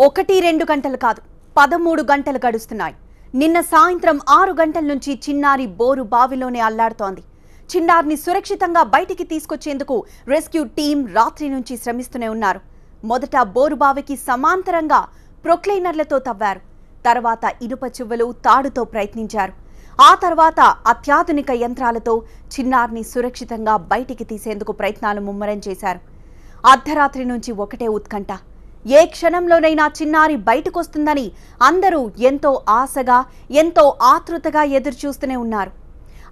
1-2 గంటలు కాదు 13 గంటలు గడుస్తున్నాయి. నిన్న సాయంత్రం 6 గంటల నుంచి చిన్నారి బోరు బావిలోనే అల్లాడుతోంది. చిన్నారిని సురక్షితంగా బయటికి తీసుకొచ్చేందుకు రెస్క్యూ టీం రాత్రి నుంచి శ్రమిస్తూనే ఉన్నారు. మొదట బోరు బావికి సమాంతరంగా ప్రొక్లైనర్లతో తవ్వారు. తర్వాత ఇనుప చువ్వలు తాడుతో ప్రయత్నించారు. ఆ తర్వాత అత్యాధునిక యంత్రాలతో చిన్నారిని సురక్షితంగా బయటికి తీసేందుకు ప్రయత్నాలు ముమ్మరం చేశారు. అర్ధరాత్రి నుంచి ఒకటే ఉత్కంఠ. ఏ క్షణంలోనైనా చిన్నారి బయటకొస్తుందని అందరూ ఎంతో ఆశగా ఎంతో ఆతృతగా ఎదురుచూస్తూనే ఉన్నారు.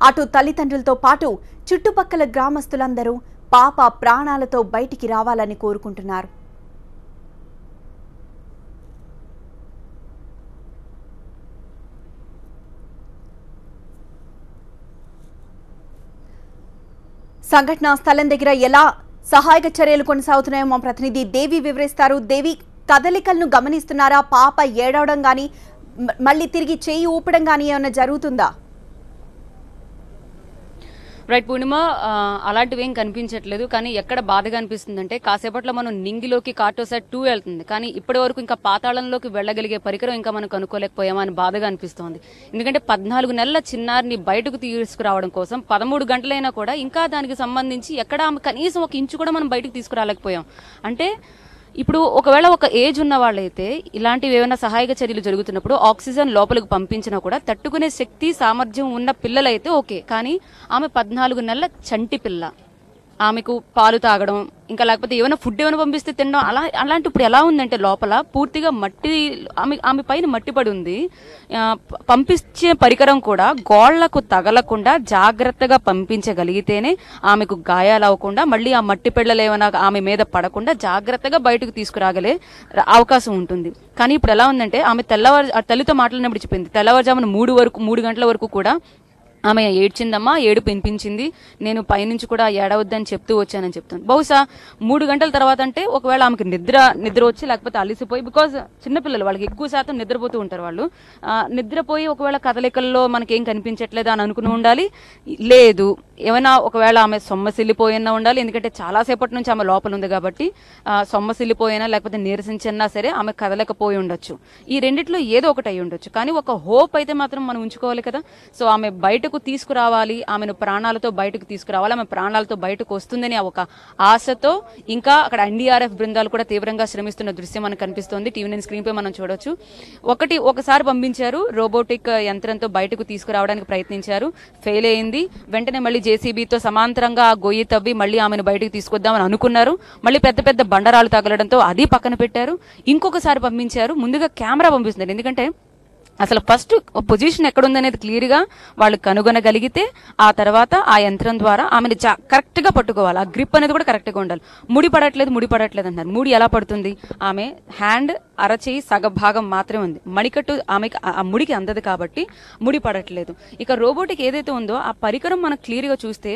అటు తల్లిదండ్రులతో పాటు చుట్టుపక్కల గ్రామస్తులందరూ పాప ప్రాణాలతో బయటికి రావాలని కోరుకుంటున్నారు. సంఘటనా స్థలం దగ్గర ఎలా సహాయక చర్యలు కొనసాగుతున్నాయో మా ప్రతినిధి దేవి వివరిస్తారు. దేవి, కదలికలను గమనిస్తున్నారా? పాప ఏడవడం గానీ మళ్ళీ తిరిగి చేయి ఊపడం గానీ ఏమైనా జరుగుతుందా? రైట్ పూర్ణిమ, అలాంటివి ఏం కనిపించట్లేదు. కానీ ఎక్కడ బాధగా అనిపిస్తుందంటే కాసేపట్లో మనం నింగిలోకి కార్టోసాట్ 2 వెళ్తుంది, కానీ ఇప్పటి వరకు ఇంకా పాతాళంలోకి వెళ్ళగలిగే పరికరం ఇంకా మనం కనుక్కోలేకపోయామా అని బాధగా అనిపిస్తోంది. ఎందుకంటే 14 నెలల చిన్నారిని బయటకు తీసుకురావడం కోసం 13 గంటలైనా కూడా ఇంకా దానికి సంబంధించి ఎక్కడ కనీసం ఒక ఇంచు కూడా మనం బయటకు తీసుకురాలేకపోయాం. అంటే ఇప్పుడు ఒకవేళ ఒక ఏజ్ ఉన్న వాళ్ళైతే ఇలాంటివి ఏమైనా సహాయక చర్యలు జరుగుతున్నప్పుడు ఆక్సిజన్ లోపలికి పంపించినా కూడా తట్టుకునే శక్తి సామర్థ్యం ఉన్న పిల్లలైతే ఓకే. కానీ ఆమె 14 నెలల చంటి పిల్ల, ఆమెకు పాలు తాగడం ఇంకా లేకపోతే ఏమైనా ఫుడ్ ఏమైనా పంపిస్తే తినడం అలాంటి ఇప్పుడు ఎలా ఉందంటే లోపల పూర్తిగా మట్టి, ఆమె పైన మట్టి పడి ఉంది. పంపించే పరికరం కూడా గోళ్లకు తగలకుండా జాగ్రత్తగా పంపించగలిగితేనే ఆమెకు గాయాలు అవ్వకుండా మళ్ళీ ఆ మట్టి పిల్లలు ఏమైనా ఆమె మీద పడకుండా జాగ్రత్తగా బయటకు తీసుకురాగలే అవకాశం ఉంటుంది. కానీ ఇప్పుడు ఎలా ఉందంటే ఆమె తల్లితో మాట్లాడినప్పుడు చెప్పింది తెల్లవారుజామున 3 గంటల వరకు కూడా ఆమె ఏడ్చిందమ్మా, ఏడుపు వినిపించింది, నేను పైనుంచి కూడా ఏడవద్దని చెప్తూ వచ్చానని చెప్తుంది. బహుశా 3 గంటల తర్వాత అంటే ఒకవేళ ఆమెకి నిద్ర వచ్చి లేకపోతే అలిసిపోయి, బికాజ్ చిన్నపిల్లలు వాళ్ళకి ఎక్కువ శాతం నిద్రపోతూ ఉంటారు, వాళ్ళు నిద్రపోయి ఒకవేళ కదలికల్లో మనకేం కనిపించట్లేదు అని అనుకుని ఉండాలి. లేదు, ఏమైనా ఒకవేళ ఆమె సొమ్మసిల్లిపోయినా ఉండాలి, ఎందుకంటే చాలాసేపటి నుంచి ఆమె లోపల ఉంది కాబట్టి సొమ్మసిల్లిపోయినా లేకపోతే నీరసించినా సరే ఆమె కదలకపోయి ఉండొచ్చు. ఈ రెండిట్లో ఏదో ఒకటి అయి ఉండొచ్చు. కానీ ఒక హోప్ అయితే మాత్రం మనం ఉంచుకోవాలి కదా. సో ఆమె బయటకు తీసుకురావాలి, ఆమెను ప్రాణాలతో బయటకు తీసుకురావాలి, ఆమె ప్రాణాలతో బయటకు వస్తుందని ఒక ఆశతో ఇంకా అక్కడ ఎన్డీఆర్ఎఫ్ బృందాలు కూడా తీవ్రంగా శ్రమిస్తున్న దృశ్యం మనకు కనిపిస్తోంది. టీవీ9 స్క్రీన్ పై మనం చూడొచ్చు. ఒకసారి పంపించారు, రోబోటిక్ యంత్రంతో బయటకు తీసుకురావడానికి ప్రయత్నించారు, ఫెయిల్ అయింది. వెంటనే మళ్ళీ జేసీబీతో సమాంతరంగా ఆ గొయ్యి తవ్వి మళ్ళీ ఆమెను బయటకు తీసుకొద్దామని అనుకున్నారు. మళ్ళీ పెద్ద పెద్ద బండరాలు తగలడంతో అది పక్కన పెట్టారు. ఇంకొకసారి పంపించారు, ముందుగా కెమెరా పంపిస్తున్నారు. ఎందుకంటే అసలు ఫస్ట్ పొజిషన్ ఎక్కడుందనేది క్లియర్గా వాళ్ళు కనుగొనగలిగితే ఆ తర్వాత ఆ యంత్రం ద్వారా ఆమెను కరెక్ట్గా పట్టుకోవాలి. ఆ గ్రిప్ అనేది కూడా కరెక్ట్గా ఉండాలి. ముడి పడట్లేదు అంటారు. ముడి ఎలా పడుతుంది? ఆమె హ్యాండ్ అరచేయి సగభాగం మాత్రమే ఉంది, మణికట్టు ఆమెకి ఆ ముడికి అందదు కాబట్టి ముడి పడట్లేదు. ఇక రోబోటిక్ ఏదైతే ఉందో ఆ పరికరం మనం క్లియర్గా చూస్తే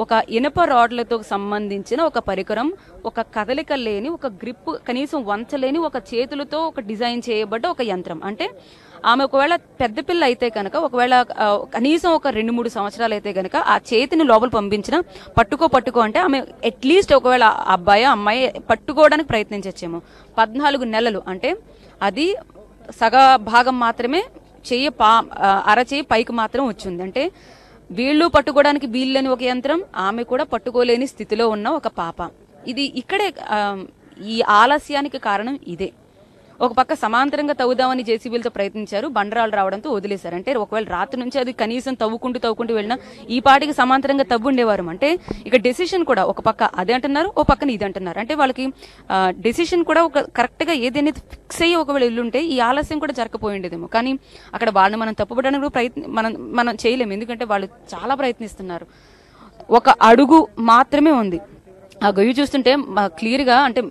ఒక ఇనుప రాడ్లతో సంబంధించిన ఒక పరికరం, ఒక కదలిక లేని, ఒక గ్రిప్ కనీసం వంచలేని, ఒక చేతులతో ఒక డిజైన్ చేయబడ్డ ఒక యంత్రం. అంటే ఆమె ఒకవేళ పెద్ద పిల్ల అయితే కనుక, ఒకవేళ కనీసం ఒక 2-3 సంవత్సరాలు అయితే కనుక ఆ చేతిని లోపల పంపించిన పట్టుకో అంటే ఆమె అట్లీస్ట్ ఒకవేళ అమ్మాయి పట్టుకోవడానికి ప్రయత్నించచ్చేమో. 14 నెలలు అంటే అది సగ భాగం మాత్రమే అరచేయి పైకి మాత్రం వచ్చింది. అంటే వీళ్ళు పట్టుకోవడానికి వీళ్ళని ఒక యంత్రం, ఆమె కూడా పట్టుకోలేని స్థితిలో ఉన్న ఒక పాప. ఇది ఇక్కడే ఈ ఆలస్యానికి కారణం ఇదే. ఒక పక్క సమాంతరంగా తవ్వుదామని జేసీబీలతో ప్రయత్నించారు, బండరాలు రావడంతో వదిలేశారు. అంటే ఒకవేళ రాత్రి నుంచి అది కనీసం తవ్వుకుంటూ వెళ్ళినా ఈ పాటికి సమాంతరంగా తవ్వుండేవారు. అంటే ఇక డెసిషన్ కూడా ఒక పక్క అదే అంటున్నారు, ఒక పక్కన ఇది అంటున్నారు. అంటే వాళ్ళకి డెసిషన్ కూడా ఒక కరెక్ట్గా ఏదైనా ఫిక్స్ అయ్యి ఒకవేళ ఇల్లుంటే ఈ ఆలస్యం కూడా జరగపోయి ఉండేదేమో. కానీ అక్కడ వాళ్ళని మనం తప్పుపడడానికి మనం చేయలేము, ఎందుకంటే వాళ్ళు చాలా ప్రయత్నిస్తున్నారు. ఒక అడుగు మాత్రమే ఉంది. ఆ గొయ్యి చూస్తుంటే క్లియర్గా, అంటే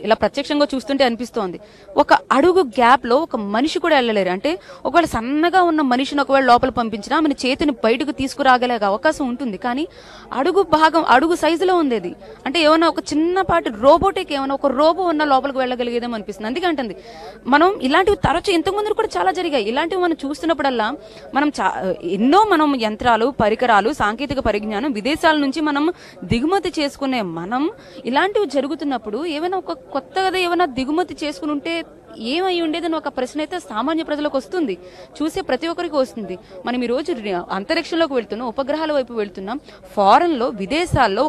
ఇలా ప్రత్యక్షంగా చూస్తుంటే అనిపిస్తోంది ఒక అడుగు గ్యాప్ లో ఒక మనిషి కూడా వెళ్ళలేరు. అంటే ఒకవేళ సన్నగా ఉన్న మనిషిని ఒకవేళ లోపల పంపించినా ఆమె చేతిని బయటకు తీసుకురాగలే అవకాశం ఉంటుంది. కానీ అడుగు సైజులో ఉంది అది. అంటే ఏమైనా ఒక చిన్నపాటి రోబోటిక్, ఏమైనా ఒక రోబో ఉన్న లోపలికి వెళ్ళగలిగేదేమో అనిపిస్తుంది. అందుకే అంటుంది మనం ఇలాంటివి తరచు ఇంతకుముందు కూడా చాలా జరిగాయి. ఇలాంటివి మనం చూస్తున్నప్పుడల్లా ఎన్నో యంత్రాలు, పరికరాలు, సాంకేతిక పరిజ్ఞానం విదేశాల నుంచి మనం దిగుమతి చేసుకునే ఇలాంటివి జరుగుతున్నప్పుడు ఏమైనా ఒక కొత్తగా ఏమైనా దిగుమతి చేసుకుని ఉంటే ఏమై ఉండేదని ఒక ప్రశ్న అయితే సామాన్య ప్రజలకు వస్తుంది, చూసే ప్రతి ఒక్కరికి వస్తుంది. మనం ఈ రోజు అంతరిక్షంలోకి వెళ్తున్నాం, ఉపగ్రహాల వైపు వెళ్తున్నాం. ఫారెన్ లో, విదేశాల్లో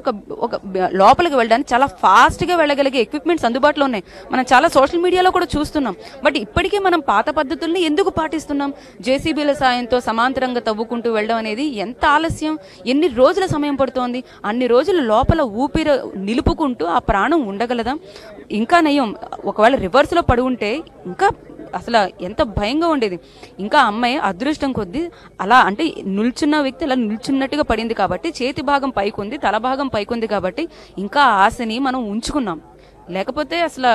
ఒక లోపలికి వెళ్ళడానికి చాలా ఫాస్ట్ గా వెళ్ళగలిగే ఎక్విప్మెంట్స్ అందుబాటులో ఉన్నాయి. మనం చాలా సోషల్ మీడియాలో కూడా చూస్తున్నాం. బట్ ఇప్పటికీ మనం పాత పద్ధతుల్ని ఎందుకు పాటిస్తున్నాం? జేసీబీల సాయంతో సమాంతరంగా తవ్వుకుంటూ వెళ్ళడం అనేది ఎంత ఆలస్యం, ఎన్ని రోజుల సమయం పడుతోంది? అన్ని రోజులు లోపల ఊపిరి నిలుపుకుంటూ ఆ ప్రాణం ఉండగలదా? ఇంకా నయం, ఒకవేళ రివర్స్ లో పడి ఉంటే ఇంకా అసలు ఎంత భయంగా ఉండేది. ఇంకా అమ్మాయి అదృష్టం కొద్దీ అలా అంటే నిల్చున్న వ్యక్తి అలా నిల్చున్నట్టుగా పడింది కాబట్టి, చేతి భాగం పైకుంది, తల భాగం పైకుంది కాబట్టి ఇంకా ఆశని మనం ఉంచుకున్నాం. లేకపోతే అసలు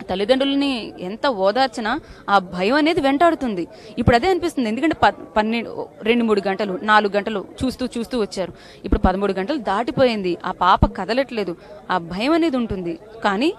తల్లిదండ్రులని ఎంత ఓదార్చినా ఆ భయం అనేది వెంటాడుతుంది. ఇప్పుడు అదే అనిపిస్తుంది. ఎందుకంటే 2-3 గంటలు 4 గంటలు చూస్తూ వచ్చారు. ఇప్పుడు 13 గంటలు దాటిపోయింది, ఆ పాప కదలట్లేదు. ఆ భయం అనేది ఉంటుంది. కానీ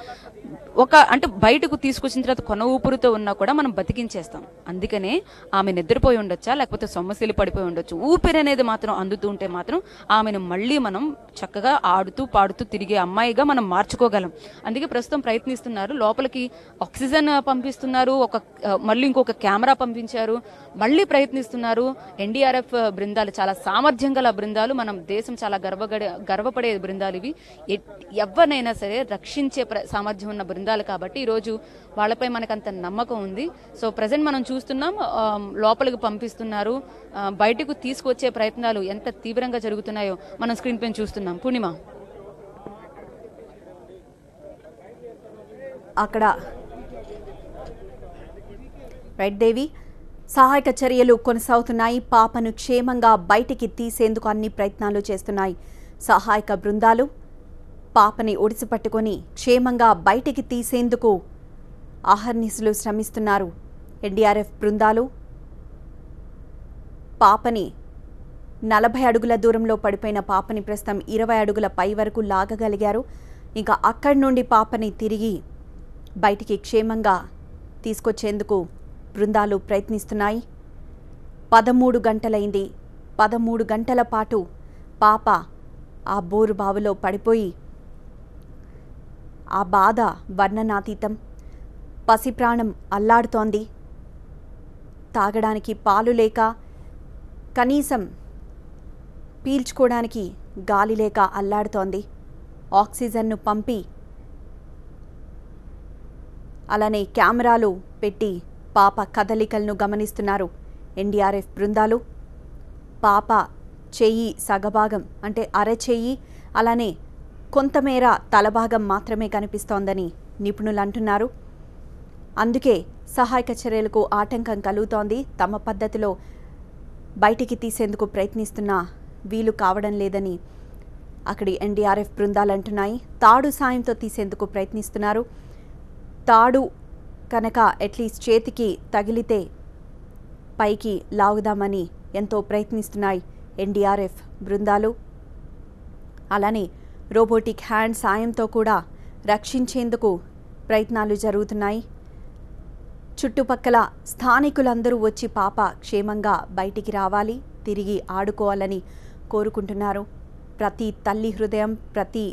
అంటే బయటకు తీసుకొచ్చిన తర్వాత కొన ఊపిరితో ఉన్నా కూడా మనం బతికించేస్తాం. అందుకనే ఆమె నిద్రపోయి ఉండొచ్చా, లేకపోతే సొమ్మసిల్లి పడిపోయి ఉండొచ్చు, ఊపిరి అనేది మాత్రం అందుతూ ఉంటే మాత్రం ఆమెను మళ్ళీ మనం చక్కగా ఆడుతూ పాడుతూ తిరిగే అమ్మాయిగా మనం మార్చుకోగలం. అందుకే ప్రస్తుతం ప్రయత్నిస్తున్నారు. లోపలికి ఆక్సిజన్ పంపిస్తున్నారు, మళ్ళీ ఇంకొక కెమెరా పంపించారు, మళ్ళీ ప్రయత్నిస్తున్నారు. ఎన్డీఆర్ఎఫ్ బృందాలు చాలా సామర్థ్యం గల బృందాలు, మనం దేశం చాలా గర్వపడే బృందాలు ఇవి. ఎవరినైనా సరే రక్షించే సామర్థ్యం ఉన్న బృందాలు కాబట్టి ఈరోజు వాళ్ళపై మనకంత నమ్మకం ఉంది. సో ప్రజెంట్ మనం చూస్తున్నాం, లోపలికి పంపిస్తున్నారు, బయటకు తీసుకొచ్చే ప్రయత్నాలు ఎంత తీవ్రంగా జరుగుతున్నాయో మనం స్క్రీన్ పైన చూస్తున్నాం. పూర్ణిమ, అక్కడ రైట్ దేవి, సహాయక చర్యలు కొనసాగుతున్నాయి. పాపను క్షేమంగా బయటికి తీసేందుకు అన్ని ప్రయత్నాలు చేస్తున్నాయి సహాయక బృందాలు. పాపని ఒడిసి పట్టుకొని క్షేమంగా బయటికి తీసేందుకు అహర్నిశలు శ్రమిస్తున్నారు ఎన్డీఆర్ఎఫ్ బృందాలు. పాపని 40 అడుగుల దూరంలో పడిపోయిన పాపని ప్రస్తుతం 20 అడుగుల పై వరకు లాగగలిగారు. ఇంకా అక్కడి నుండి పాపని తిరిగి బయటికి క్షేమంగా తీసుకొచ్చేందుకు బృందాలు ప్రయత్నిస్తున్నాయి. 13 గంటలైంది. 13 గంటల పాటు పాప ఆ బోరు బావిలో పడిపోయి ఆ బాధ వర్ణనాతీతం. పసిప్రాణం అల్లాడుతోంది. తాగడానికి పాలు లేక, కనీసం పీల్చుకోవడానికి గాలి లేక అల్లాడుతోంది. ఆక్సిజన్ను పంపి అలానే కెమెరాలు పెట్టి పాప కదలికలను గమనిస్తున్నారు ఎన్డీఆర్ఎఫ్ బృందాలు. పాప చెయ్యి సగభాగం అంటే అరచెయ్యి, అలానే కొంతమేర తలభాగం మాత్రమే కనిపిస్తోందని నిపుణులు అంటున్నారు. అందుకే సహాయక చర్యలకు ఆటంకం కలుగుతోంది. తమ పద్ధతిలో బయటికి తీసేందుకు ప్రయత్నిస్తున్నా వీలు కావడం లేదని అక్కడి ఎన్డీఆర్ఎఫ్ బృందాలు అంటున్నాయి. తాడు సాయంతో తీసేందుకు ప్రయత్నిస్తున్నారు. తాడు కనుక అట్లీస్ట్ చేతికి తగిలితే పైకి లాగుదామని ఎంతో ప్రయత్నిస్తున్నాయి ఎన్డీఆర్ఎఫ్ బృందాలు. అలానే రోబోటిక్ హ్యాండ్ సాయంతో కూడా రక్షించేందుకు ప్రయత్నాలు జరుగుతున్నాయి. చుట్టుపక్కల స్థానికులందరూ వచ్చి పాప క్షేమంగా బయటికి రావాలి, తిరిగి ఆడుకోవాలని కోరుకుంటున్నారు. ప్రతి తల్లి హృదయం, ప్రతి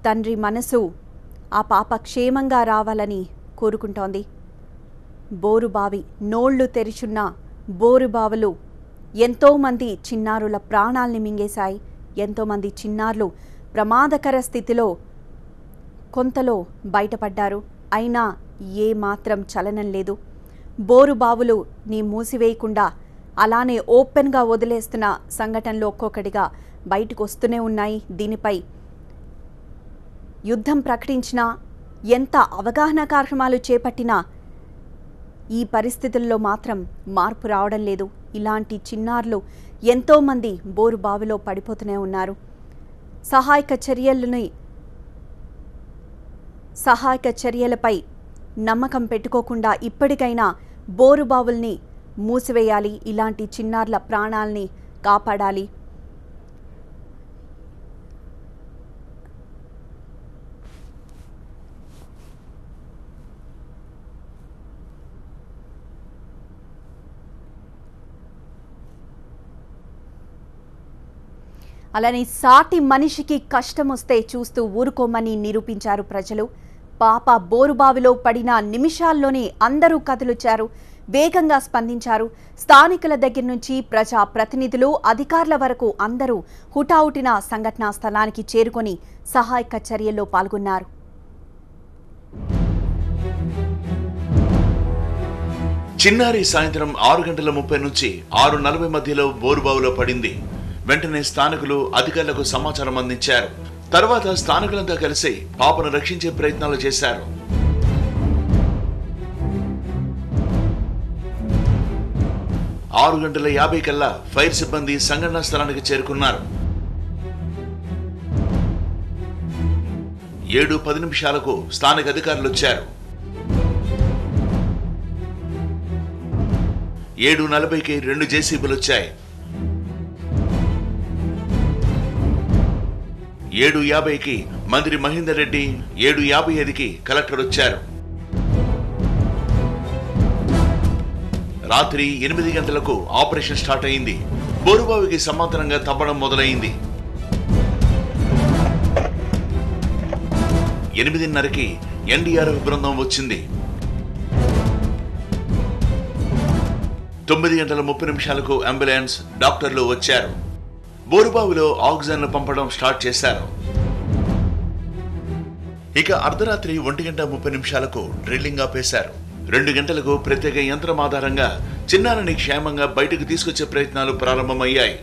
తండ్రి మనసు ఆ పాప క్షేమంగా రావాలని కోరుకుంటోంది. బోరుబావి, నోళ్లు తెరిచున్న బోరుబావులు ఎంతోమంది చిన్నారుల ప్రాణాల్ని మింగేశాయి. ఎంతోమంది చిన్నారులు ప్రమాదకర స్థితిలో కొంతలో బయటపడ్డారు. అయినా ఏ మాత్రం చలనం లేదు. బోరుబావులు నీ మూసివేయకుండా అలానే ఓపెన్గా వదిలేస్తున్న సంఘటనలు ఒక్కొక్కటిగా బయటకు వస్తూనే ఉన్నాయి. దీనిపై యుద్ధం ప్రకటించినా, ఎంత అవగాహన కార్యక్రమాలు చేపట్టినా ఈ పరిస్థితుల్లో మాత్రం మార్పు రావడం లేదు. ఇలాంటి చిన్నారులు ఎంతోమంది బోరుబావిలో పడిపోతూనే ఉన్నారు. సహాయక చర్యలపై నమ్మకం పెట్టుకోకుండా ఇప్పటికైనా బోరుబావుల్ని మూసివేయాలి. ఇలాంటి చిన్నారుల ప్రాణాల్ని కాపాడాలి. అలానే సాటి మనిషికి కష్టం వస్తే చూస్తూ ఊరుకోమని నిరూపించారు ప్రజలు. పాప బోరుబావిలో పడిన నిమిషాల్లోనే అందరూ కదిలొచ్చారు, వేగంగా స్పందించారు. స్థానికుల దగ్గర నుంచి ప్రజా ప్రతినిధులు, అధికారుల వరకు అందరూ హుటాహుటిన సంఘటనా స్థలానికి చేరుకొని సహాయక చర్యల్లో పాల్గొన్నారు. చిన్నారి సాయంత్రం 6:30 నుంచి 6:40 మధ్యలో బోరుబావిలో పడింది. వెంటనే స్థానికులు అధికారులకు సమాచారం అందించారు. తర్వాత స్థానికులంతా కలిసి పాపను రక్షించే ప్రయత్నాలు చేశారు. ఆరు 6:50 కల్లా ఫైర్ సిబ్బంది సంఘటనా స్థలానికి చేరుకున్నారు. 7:10 స్థానిక అధికారులు వచ్చారు. 7:40కి 2 జేసీబీలు వచ్చాయి. 7:50కి మంత్రి మహేందర్ రెడ్డి, 7:55కి కలెక్టర్ వచ్చారు. రాత్రి 8 గంటలకు ఆపరేషన్ స్టార్ట్ అయింది. బోరుబావికి సమాంతరంగా తవ్వడం మొదలైంది. 8:30కి ఎన్డీఆర్ఎఫ్ బృందం వచ్చింది. 9:30 అంబులెన్స్, డాక్టర్లు వచ్చారు. బోరుబావిలో ఆక్సిజన్లు పంపడం స్టార్ట్ చేశారు. ఇక అర్ధరాత్రి 1:30 డ్రిల్లింగ్ ఆపేశారు. 2 గంటలకు ప్రత్యేక యంత్రం ఆధారంగా చిన్నారిని క్షేమంగా బయటకు తీసుకొచ్చే ప్రయత్నాలు ప్రారంభమయ్యాయి.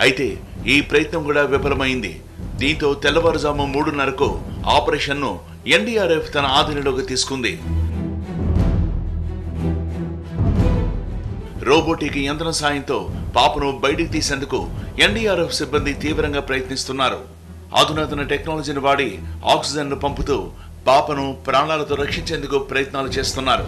అయితే ఈ ప్రయత్నం కూడా విఫలమైంది. దీంతో తెల్లవారుజాము 3:30కు ఆపరేషన్ను ఎన్డీఆర్ఎఫ్ తన ఆధీనంలోకి తీసుకుంది. రోబోటిక్ యంత్రం సాయంతో పాపను బయటికి తీసేందుకు ఎన్డీఆర్ఎఫ్ సిబ్బంది తీవ్రంగా ప్రయత్నిస్తున్నారు. అధునాతన టెక్నాలజీని వాడి ఆక్సిజన్ను పంపుతూ పాపను ప్రాణాలతో రక్షించేందుకు ప్రయత్నాలు చేస్తున్నారు.